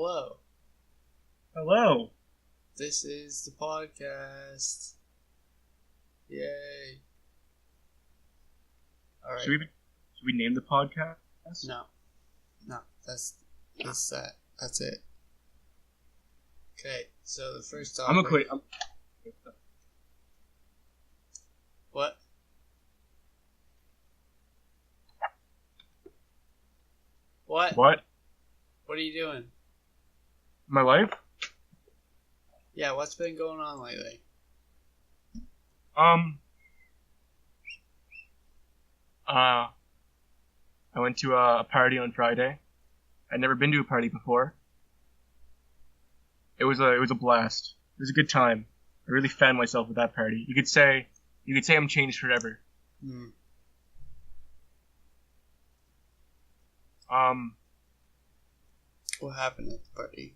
Hello. Hello. This is the podcast. Yay. Alright. Should we name the podcast? No. That's that. That's it. Okay, so the first topic. I'm gonna quit. What? What? What? What are you doing? My life? Yeah, what's been going on lately? I went to a party on Friday. I'd never been to a party before. It was a blast. It was a good time. I really found myself at that party. You could say I'm changed forever. Hmm. What happened at the party?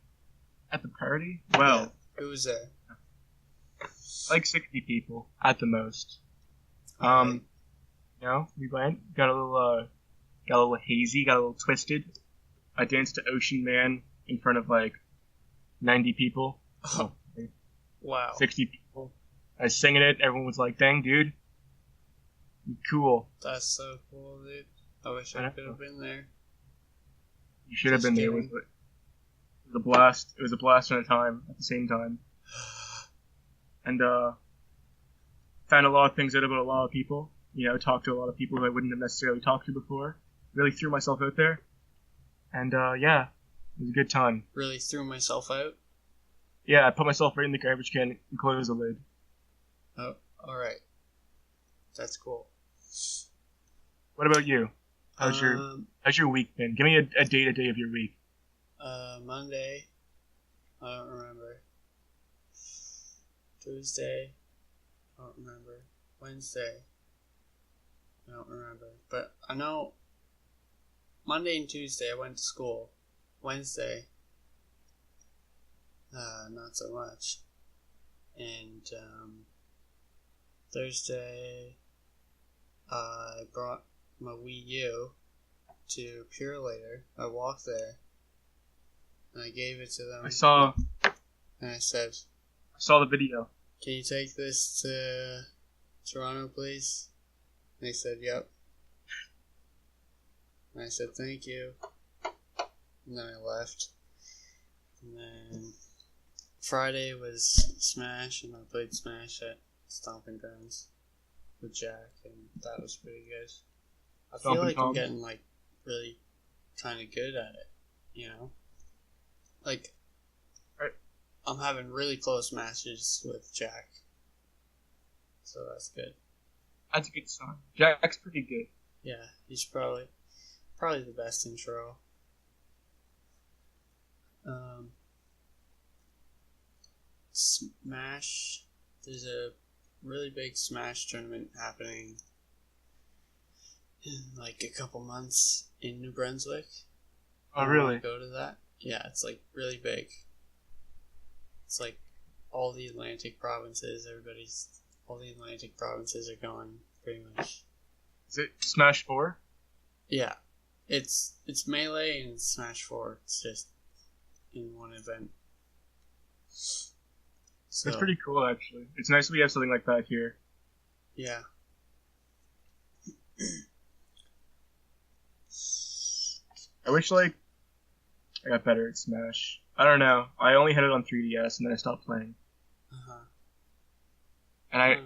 At the party? Well, Yeah, who was there? like 60 people at the most. Alright. We went, got a little hazy, got a little twisted. I danced to Ocean Man in front of like 90 people. Oh, Wow. 60 people. I was singing it. Everyone was like, "Dang, dude, you cool." That's so cool, dude. I wish I could have been there. You should have Just been there. kidding. It was a blast. It was a blast and a time at the same time. And found a lot of things out about a lot of people. Talked to a lot of people who I wouldn't have necessarily talked to before. Really threw myself out there. And yeah, it was a good time. Really threw myself out. Yeah, I put myself right in the garbage can and closed the lid. Oh, alright. That's cool. What about you? How's your week been? Give me a day-to-day of your week. Monday. I don't remember. Tuesday. I don't remember. Wednesday. I don't remember. But I know Monday and Tuesday I went to school. Wednesday, not so much. And Thursday, I brought my Wii U to Pure Later. I walked there, and I gave it to them. I saw And I said, the video. "Can you take this to Toronto, please?" And they said, "Yep." And I said, "Thank you." And then I left. And then Friday was Smash, and I played Smash at Stomping Grounds with Jack, and that was pretty good. I feel like I'm getting really kind of good at it, Like, I'm having really close matches with Jack, so that's good. That's a good sign. Jack's pretty good. Yeah, he's probably the best intro. Smash. There's a really big Smash tournament happening in like a couple months in New Brunswick. Oh, I really? wanna go to that. Yeah, it's like really big. It's like all the Atlantic provinces. All the Atlantic provinces are going pretty much. Is it Smash 4? Yeah, it's Melee and it's Smash 4. It's just in one event. So, That's pretty cool, actually. It's nice we have something like that here. yeah. I wish, I got better at Smash. I don't know. I only had it on 3DS, and then I stopped playing. Uh-huh. And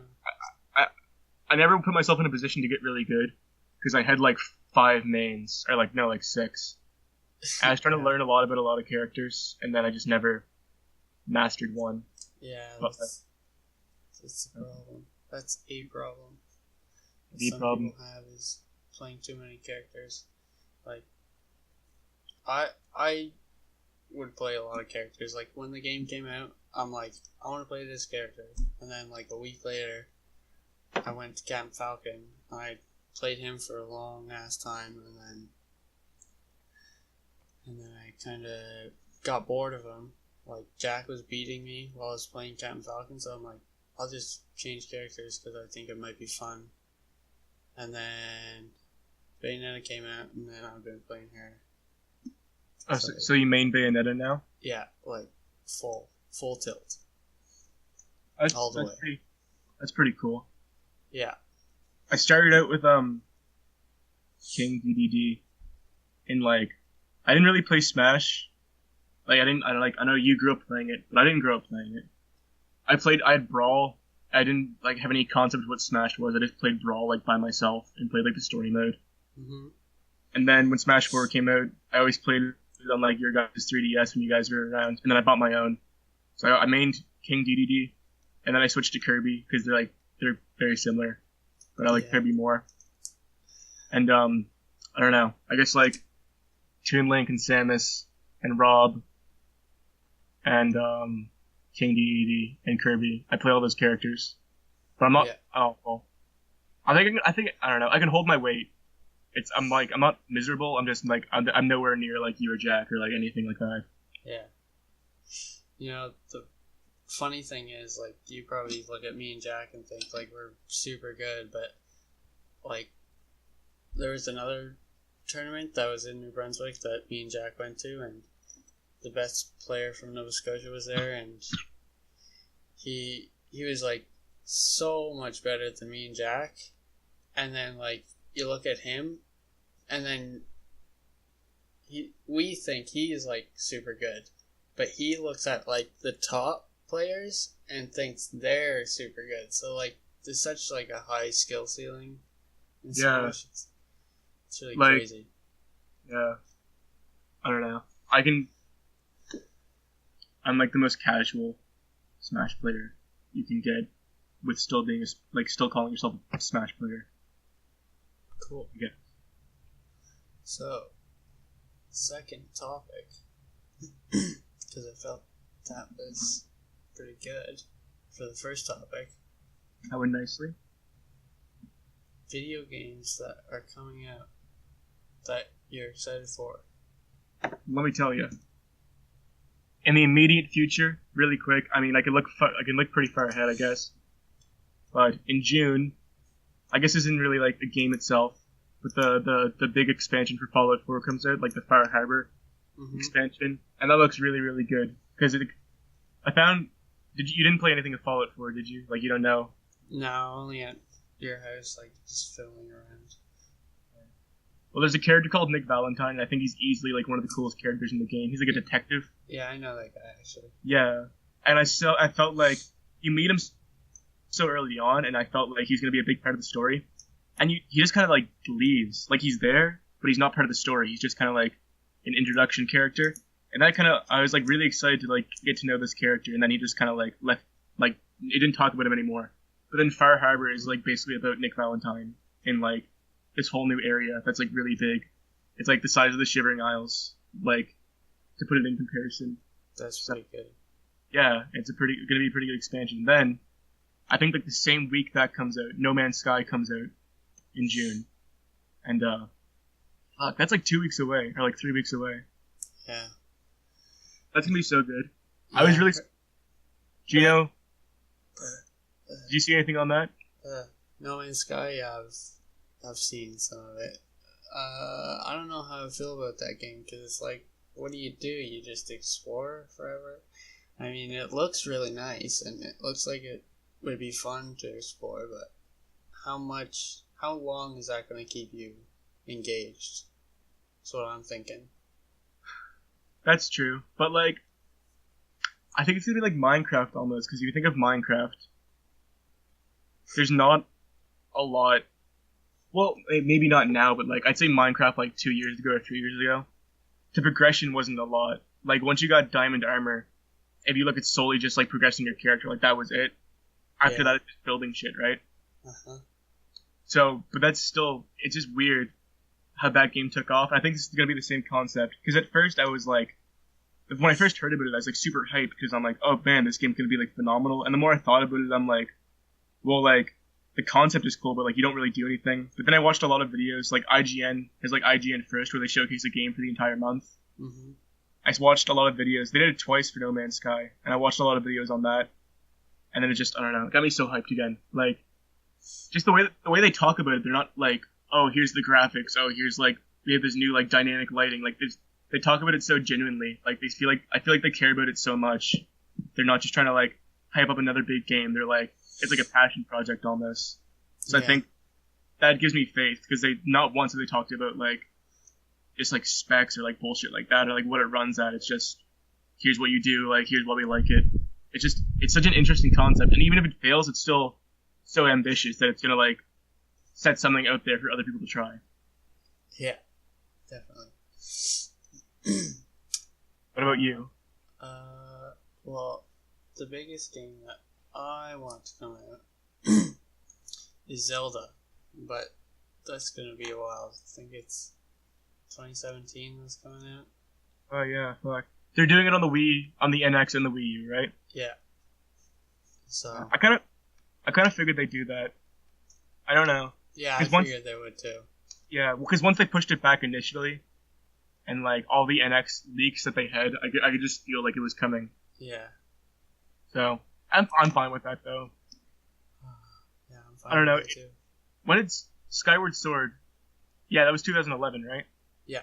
I never put myself in a position to get really good, because I had, 5 mains. Or, 6. And I was trying to learn a lot about a lot of characters, and then I just never mastered one. Yeah, But- that's the problem. That's a problem. That The some problem. people have is playing too many characters. Like, I would play a lot of characters. Like, when the game came out, I'm like, I want to play this character. And then, a week later, I went to Captain Falcon. I played him for a long ass time, and then I kind of got bored of him. Like, Jack was beating me while I was playing Captain Falcon, so I'm like, I'll just change characters because I think it might be fun. And then Bayonetta came out, and then I've been playing her. Oh, so you main Bayonetta now? Yeah, like full tilt. That's, All the that's way. that's pretty cool. Yeah. I started out with King DDD, and like I didn't really play Smash. Like I know you grew up playing it, but I didn't grow up playing it. I had Brawl. I didn't like have any concept of what Smash was. I just played Brawl like by myself and played like the story mode. Mm-hmm. And then when Smash 4 came out, I always played it on like your guys' 3DS when you guys were around, and then I bought my own. So I mained King DDD, and then I switched to Kirby because they're very similar, but I like Kirby more. And I don't know. I guess like Toon Link and Samus and Rob and King DDD and Kirby. I play all those characters, but I'm not. Yeah. Oh well. I think I don't know. I can hold my weight. I'm not miserable. I'm just like I'm nowhere near like you or Jack or like anything like that. Yeah. You know, the funny thing is, like, you probably look at me and Jack and think like we're super good, but like there was another tournament that was in New Brunswick that me and Jack went to, and the best player from Nova Scotia was there, and he was like so much better than me and Jack, and then like you look at him, and then we think he is like super good, but he looks at like the top players and thinks they're super good. So like there's such like a high skill ceiling in Smash. It's really like, crazy. Yeah. I don't know. I'm like the most casual Smash player you can get with still being still calling yourself a Smash player. Cool. Yeah. So, second topic, because I felt that was pretty good for the first topic. That went nicely. Video games that are coming out that you're excited for. Let me tell you. In the immediate future, really quick. I mean, I can look pretty far ahead, I guess. But in June, I guess this isn't really like a game itself, but the big expansion for Fallout 4 comes out, like the Fire Harbor expansion, and that looks really really good. Because I found you didn't play anything of Fallout 4, did you? Like you don't know? No, only at your house, like just filming around. Well, there's a character called Nick Valentine, and I think he's easily like one of the coolest characters in the game. He's like a detective. Yeah, I know that guy actually. Yeah, and I felt like you meet him so early on, and I felt like he's gonna be a big part of the story, and he just kind of like leaves, like he's there, but he's not part of the story. He's just kind of like an introduction character, and I was like really excited to like get to know this character, and then he just kind of like left, like it didn't talk about him anymore. But then Fire Harbor is like basically about Nick Valentine in like this whole new area that's like really big. It's like the size of the Shivering Isles, like to put it in comparison. That's pretty good. Yeah, it's gonna be a pretty good expansion. Then I think like the same week that comes out, No Man's Sky comes out in June, and that's like 2 weeks away or like 3 weeks away. Yeah, that's gonna be so good. Yeah. I was really. Do you know? Did you see anything on that? No Man's Sky. Yeah, I've seen some of it. I don't know how I feel about that game because it's like, what do? You just explore forever? I mean, it looks really nice and it looks like it would be fun to explore, but how long is that going to keep you engaged? That's what I'm thinking. That's true, but like, I think it's gonna be like Minecraft almost, because if you think of Minecraft, there's not a lot. Well, maybe not now, but like I'd say Minecraft like 2 years ago or 3 years ago, the progression wasn't a lot. Like once you got diamond armor, if you look at solely just like progressing your character, like that was it. After that, it's just building shit, right? So, but that's still, it's just weird how that game took off. I think this is gonna be the same concept, because at first I was like, when I first heard about it, I was like super hyped because I'm like, oh man, this game's gonna be like phenomenal. And the more I thought about it, I'm like, well, like the concept is cool, but like you don't really do anything. But then I watched a lot of videos, like IGN has like IGN First, where they showcase a game for the entire month. Mm-hmm. I watched a lot of videos. They did it twice for No Man's Sky, and I watched a lot of videos on that. And then it just, I don't know, it got me so hyped again. Like, just the way they talk about it, they're not like, oh, here's the graphics, oh, here's like, we have this new like dynamic lighting. Like, they talk about it so genuinely. Like I feel like they care about it so much. They're not just trying to like hype up another big game. They're like it's like a passion project almost. So I think that gives me faith because they not once have they talked about like just like specs or like bullshit like that or like what it runs at. It's just here's what you do, like here's why we like it. It's such an interesting concept, and even if it fails, it's still so ambitious that it's gonna like set something out there for other people to try. Yeah, definitely. What about you? Well, the biggest game that I want to come out is Zelda, but that's gonna be a while. I think it's 2017 that's coming out. Oh yeah, fuck. They're doing it on the Wii, on the NX and the Wii U, right? Yeah. So I kind of figured they'd do that. I don't know. Yeah, I figured they would too. Yeah, because once they pushed it back initially, and like all the NX leaks that they had, I could just feel like it was coming. Yeah. So I'm fine with that though. Yeah, I'm fine. I don't know. With it too. When it's Skyward Sword, yeah, that was 2011, right? Yeah.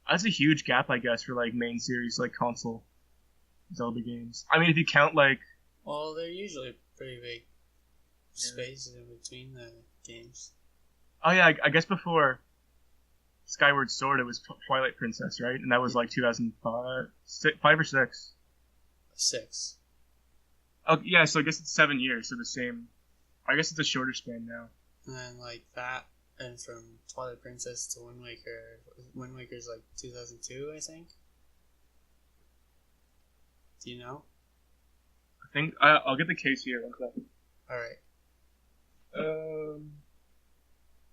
That's a huge gap, I guess, for like main series like console Zelda games. I mean, if you count like, well, they're usually pretty big spaces in between the games. Oh yeah, I guess before Skyward Sword, it was Twilight Princess, right? And that was like 2005, 5 or 6. 6. Oh yeah, so I guess it's 7 years, so the same. I guess it's a shorter span now. And then like that, and from Twilight Princess to Wind Waker. Wind Waker's like 2002, I think. Do you know? I think I'll get the case here. One second. All right.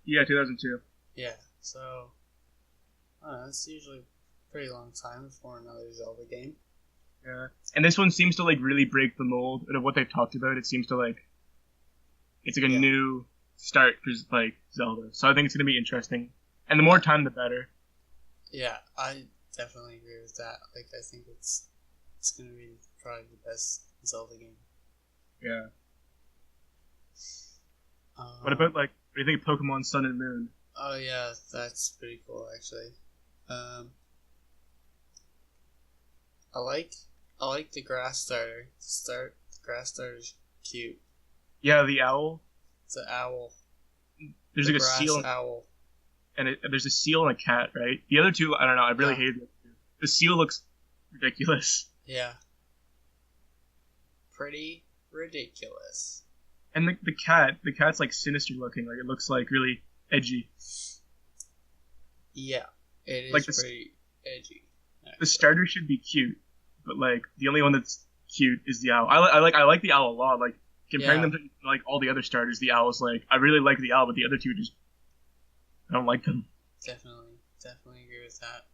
Yeah, 2002. Yeah, so I don't know, it's usually a pretty long time before another Zelda game. Yeah, and this one seems to like really break the mold of what they've talked about. It seems to like it's like a new start for like Zelda. So I think it's gonna be interesting, and the more time, the better. Yeah, I definitely agree with that. Like, I think it's gonna be probably the best Zelda game. Yeah. What about like? What do you think of Pokemon Sun and Moon? Oh yeah, that's pretty cool actually. I like the grass starter. The grass starter's cute. Yeah, the owl. It's an owl. There's like a seal. Owl. And there's a seal and a cat, right? The other two, I don't know. I really hated it. The seal looks ridiculous. Yeah. Pretty ridiculous. And the cat's like sinister looking. Like it looks like really edgy. Yeah, it is like pretty edgy. The starter should be cute, but like the only one that's cute is the owl. I like the owl a lot. Like comparing them to like all the other starters, the owl is like I really like the owl, but the other two just I don't like them. Definitely agree with that.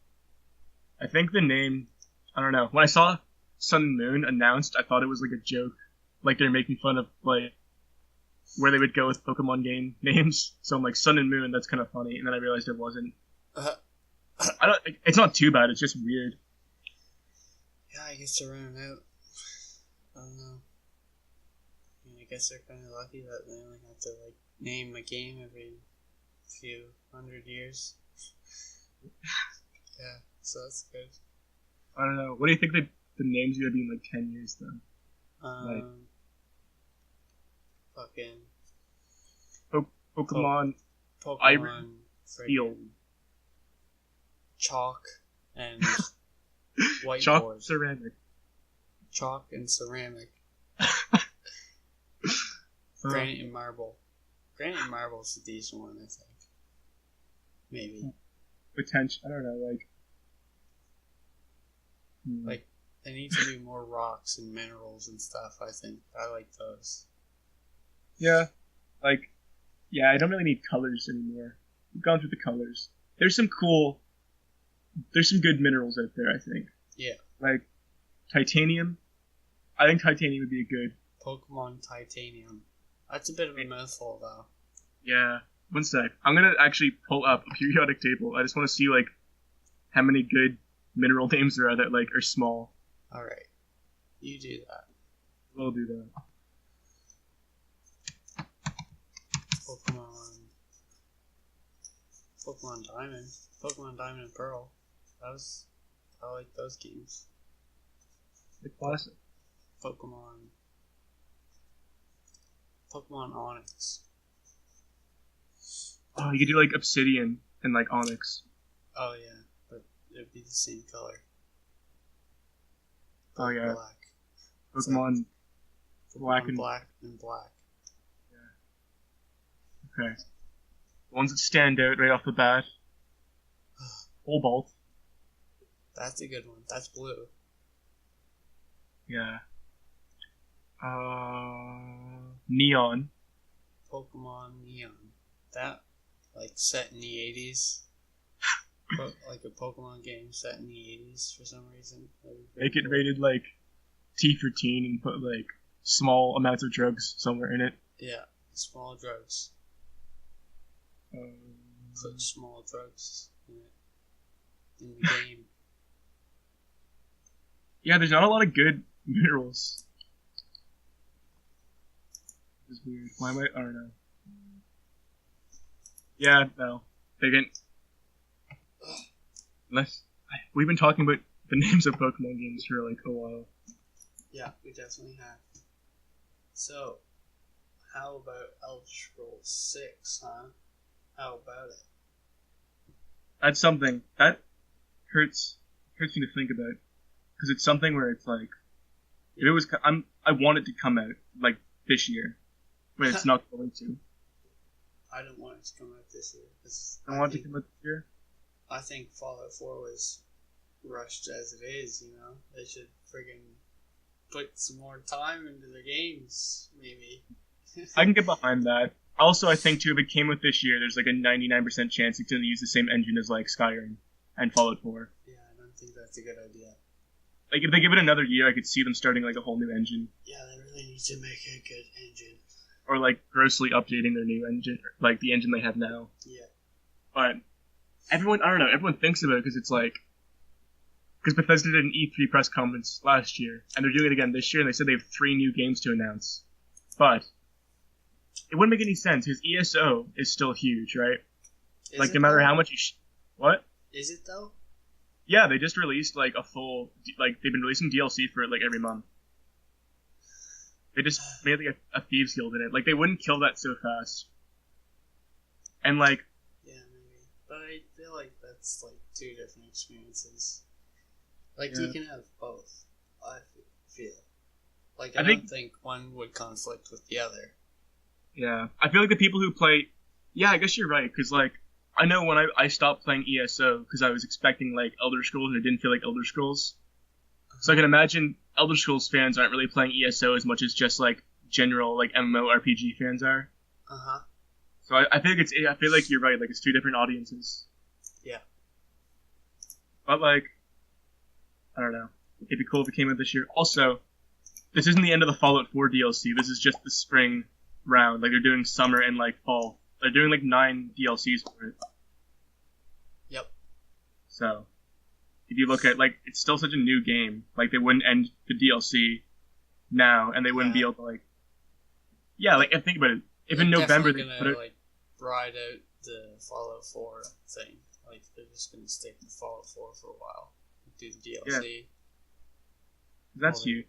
I think the name, I don't know. When I saw Sun and Moon announced, I thought it was like a joke, like they're making fun of like where they would go with Pokemon game names. So I'm like Sun and Moon, that's kind of funny, and then I realized it wasn't. I don't. It's not too bad. It's just weird. Yeah, I guess they're running out. I don't know. I mean, I guess they're kind of lucky that they only have to like name a game every few hundred years. Yeah, so that's good. I don't know. What do you think the name's gonna be in like 10 years though? Fucking Pokemon Pokemon Steel. Chalk and whiteboard. Chalk ceramic. Chalk and ceramic. Granite and marble. Granite and marble is a decent one, I think. Maybe. Potential. I don't know. Like they need to do more rocks and minerals and stuff. I think I like those. Yeah, I don't really need colors anymore. We've gone through the colors. There's some good minerals out there, I think. Yeah. Like titanium. I think titanium would be a good. Pokemon Titanium. That's a bit of a mouthful, though. Yeah. One sec. I'm gonna actually pull up a periodic table. I just want to see like how many good mineral names there are that like are small. All right. You do that. We'll do that. Pokemon Diamond and Pearl. I like those games. The classic. Pokemon Onyx. Oh, you could do like Obsidian and like Onyx. Oh yeah, but it'd be the same color. Oh yeah. Black. Pokemon Black and black. Okay. The ones that stand out right off the bat. Cobalt. That's a good one. That's blue. Yeah. Neon. Pokemon Neon. That, like, set in the 80s. Like a Pokemon game set in the 80s for some reason. Make it rated like T for teen and put like small amounts of drugs somewhere in it. Yeah, small drugs. Put small drugs in it. In the game. Yeah, there's not a lot of good minerals. It's weird. Why am I don't know. Yeah, no. They didn't. We've been talking about the names of Pokemon games for like a while. Yeah, we definitely have. So, how about Elder Scrolls 6, huh? How about it? That's something that hurts me to think about, because it's something where it's like, if it was, I want it to come out like this year, but it's not going to. I don't want it to come out this year. I want it to come out this year. I think Fallout 4 was rushed as it is. You know, they should friggin' put some more time into the games, maybe. I can get behind that. Also, I think too, if it came out this year, there's like a 99% chance it's going to use the same engine as like Skyrim and Fallout 4. Yeah, I don't think that's a good idea. Like if they give it another year, I could see them starting like a whole new engine. Yeah, they really need to make a good engine. Or like grossly updating their new engine, like the engine they have now. Yeah. But everyone thinks about it because it's like, because Bethesda did an E3 press conference last year, and they're doing it again this year, and they said they have 3 new games to announce. But it wouldn't make any sense, because ESO is still huge, right? Like, no matter how much you... What? Is it, though? Yeah, they just released, like, a full... Like, they've been releasing DLC for it, like, every month. They just made, like, a Thieves Guild in it. Like, they wouldn't kill that so fast. And, like... Yeah, maybe. But I feel like that's, like, 2 different experiences. Like, yeah. You can have both, I feel. Like, I don't think one would conflict with the other. Yeah. I feel like the people who play... Yeah, I guess you're right, because, like, I know when I stopped playing ESO, because I was expecting, like, Elder Scrolls, and it didn't feel like Elder Scrolls. So I can imagine Elder Scrolls fans aren't really playing ESO as much as just, like, general, like, MMORPG fans are. Uh-huh. So I feel like you're right, like, it's 2 different audiences. Yeah. But, like, I don't know. It'd be cool if it came out this year. Also, this isn't the end of the Fallout 4 DLC. This is just the spring round. Like, they're doing summer and, like, fall. They're doing, like, 9 DLCs for it. Yep. So, if you look at, like, it's still such a new game. Like, they wouldn't end the DLC now, and they wouldn't be able to, like... Yeah, like, think about it. If in November they put it... like, ride out the Fallout 4 thing. Like, they're just gonna stick with Fallout 4 for a while. Do the DLC. Yeah. That's huge.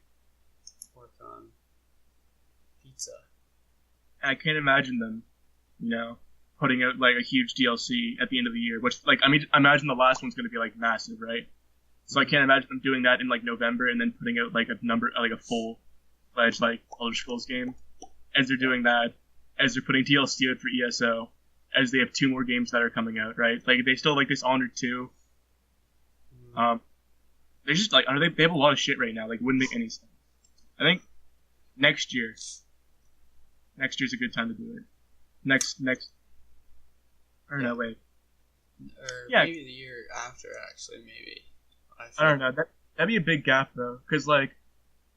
Work on pizza. And I can't imagine them, you know, putting out like a huge DLC at the end of the year. Which, like, I mean, I imagine the last one's going to be like massive, right? So I can't imagine them doing that in like November and then putting out like a full-fledged like Elder Scrolls game. As they're doing that, as they're putting DLC out for ESO, as they have 2 more games that are coming out, right? Like they still have, like, Dishonored 2. They just, like, they have a lot of shit right now. Like, wouldn't make any sense. I think next year's a good time to do it. Next, I don't know, wait. Or yeah. Maybe the year after, actually, maybe. I don't know. That'd be a big gap, though. Because, like,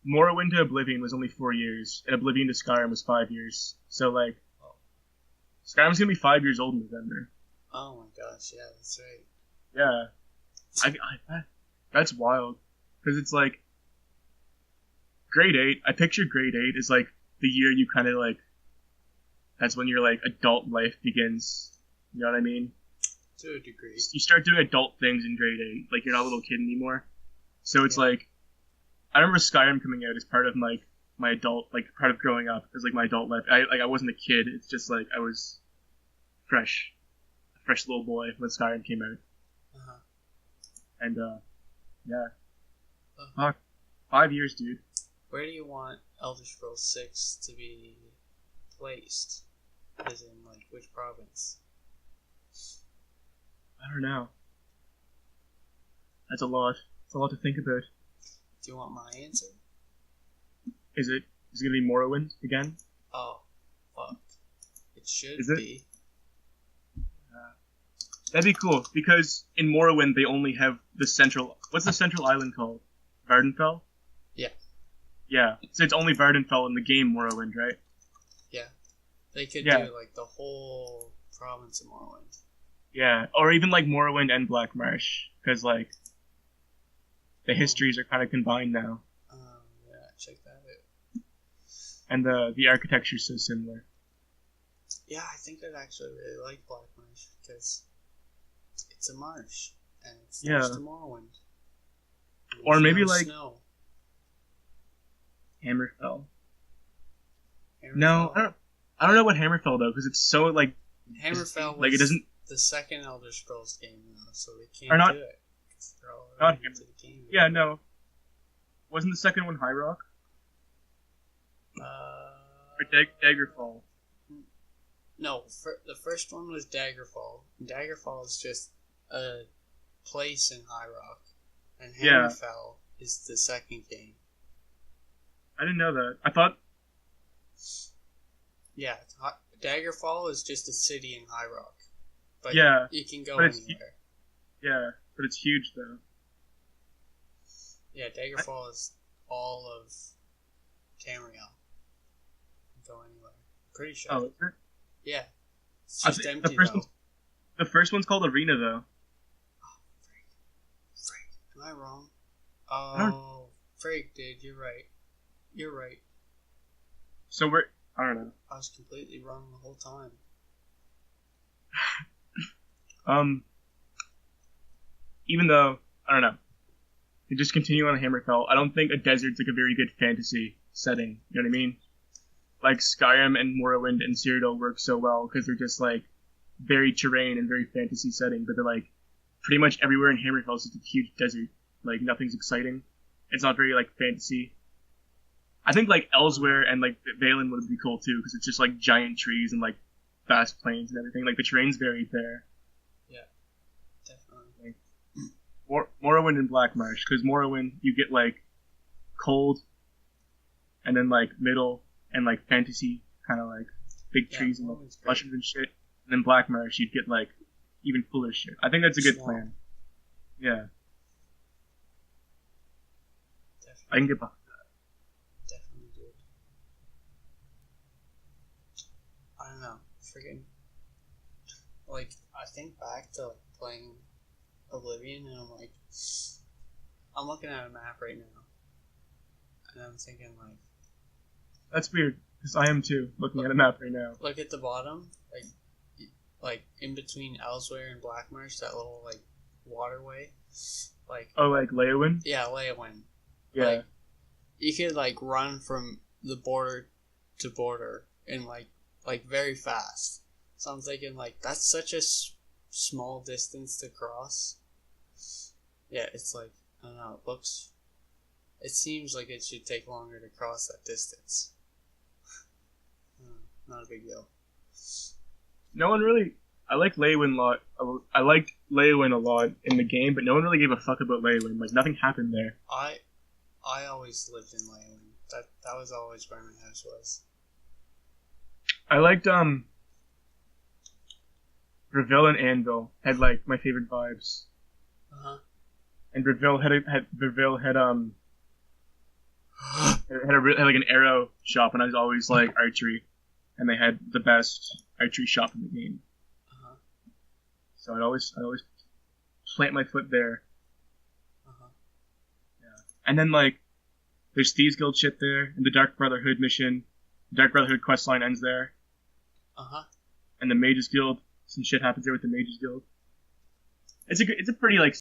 Morrowind to Oblivion was only 4 years, and Oblivion to Skyrim was 5 years. So, like, Skyrim's gonna be 5 years old in November. Oh my gosh, yeah, that's right. Yeah. That's wild. Because it's like, grade 8, I picture grade 8 is like the year you kind of like, that's when your like adult life begins. You know what I mean? To a degree. You start doing adult things in grade 8. Like, you're not a little kid anymore. So it's like, I remember Skyrim coming out as part of like my adult, like part of growing up as like my adult life. I wasn't a kid. It's just like I was a fresh little boy when Skyrim came out. Uh-huh. And yeah, fuck, 5 years, dude. Where do you want Elder Scrolls 6 to be placed? As in, like, which province? I don't know. That's a lot. It's a lot to think about. Do you want my answer? Is it gonna be Morrowind again? Oh, fuck. It should Is it? be. That'd be cool, because in Morrowind they only have the central... What's the central island called? Vardenfell? Yeah. Yeah, so it's only Vardenfell in the game Morrowind, right? Yeah. They could Yeah. do, like, the whole province of Morrowind. Yeah, or even like Morrowind and Black Marsh, because like the histories are kind of combined now, Yeah, check that out. and the architecture's so similar. Yeah, I think I'd actually really like Black Marsh, because it's a marsh, and it's next to Morrowind. And Or there's maybe, no like, snow. Hammerfell. Hammerfell. No, I don't know what Hammerfell though, because it's so like Hammerfell was like it doesn't. the second Elder Scrolls game now, so they can't Or not- do it. 'Cause they're all not already into the game. Yeah, no. Wasn't the second one High Rock or Daggerfall? No, the first one was Daggerfall. And Daggerfall is just a place in High Rock, and Yeah. Hammerfell is the second game. I didn't know that. I thought. Yeah, Daggerfall is just a city in High Rock, but Yeah, you can go but it's- anywhere. Yeah, but it's huge though. Yeah, Daggerfall is all of Tamriel. You can go anywhere. Pretty sure. Oh, is it? Yeah. It's I just think empty the first though. one's the first one's called Arena though. Freak. Am I wrong? don't- Oh, freak, dude, you're right. You're right. So I don't know. I was completely wrong the whole time. Even though I don't know, to just continue on Hammerfell, I don't think a desert's like a very good fantasy setting. You know what I mean? Like Skyrim and Morrowind and Cyrodiil work so well because they're just like very terrain and very fantasy setting, but they're like pretty much everywhere in Hammerfell is just a huge desert. Like nothing's exciting. It's not very like fantasy. I think like Elsewhere and like Valen would be cool too because it's just like giant trees and like vast plains and everything. Like the terrain's varied there. Definitely. Morrowind and Black Marsh, because Morrowind you get like cold, and then like middle and like fantasy kind of like big Yeah, trees and like Morrowind's great. mushrooms and shit, and then Black Marsh you'd get like even fuller shit. I think that's a good Swamp. plan. Yeah, Definitely. I can get behind. Definitely do. I don't know. Freaking. Like, I think back to like, playing Oblivion, and I'm like, I'm looking at a map right now, and I'm thinking like, That's weird because I am too looking at a map right now. look at the bottom, like in between Elsewhere and Blackmarsh, that little like waterway, like Oh, like Leyawiin? yeah, Leyawiin. Yeah. Like, you could like run from the border to border in like very fast. So I'm thinking like that's such a small distance to cross. Yeah, it's like I don't know. It seems like it should take longer to cross that distance. Not a big deal. No one really. I like Leyawiin a lot. I liked Leyawiin a lot in the game, but no one really gave a fuck about Leyawiin. Like nothing happened there. I always lived in Leyawiin. That was always where my house was. I liked Reville and Anvil had like my favorite vibes, and Reville had like an arrow shop, and I was always like archery, and they had the best archery shop in the game. So I'd always plant my foot there. Yeah, and then like there's Thieves Guild shit there, and the Dark Brotherhood mission, the Dark Brotherhood quest line ends there, and the Mages Guild. Some shit happens there with the Mages Guild. it's a pretty like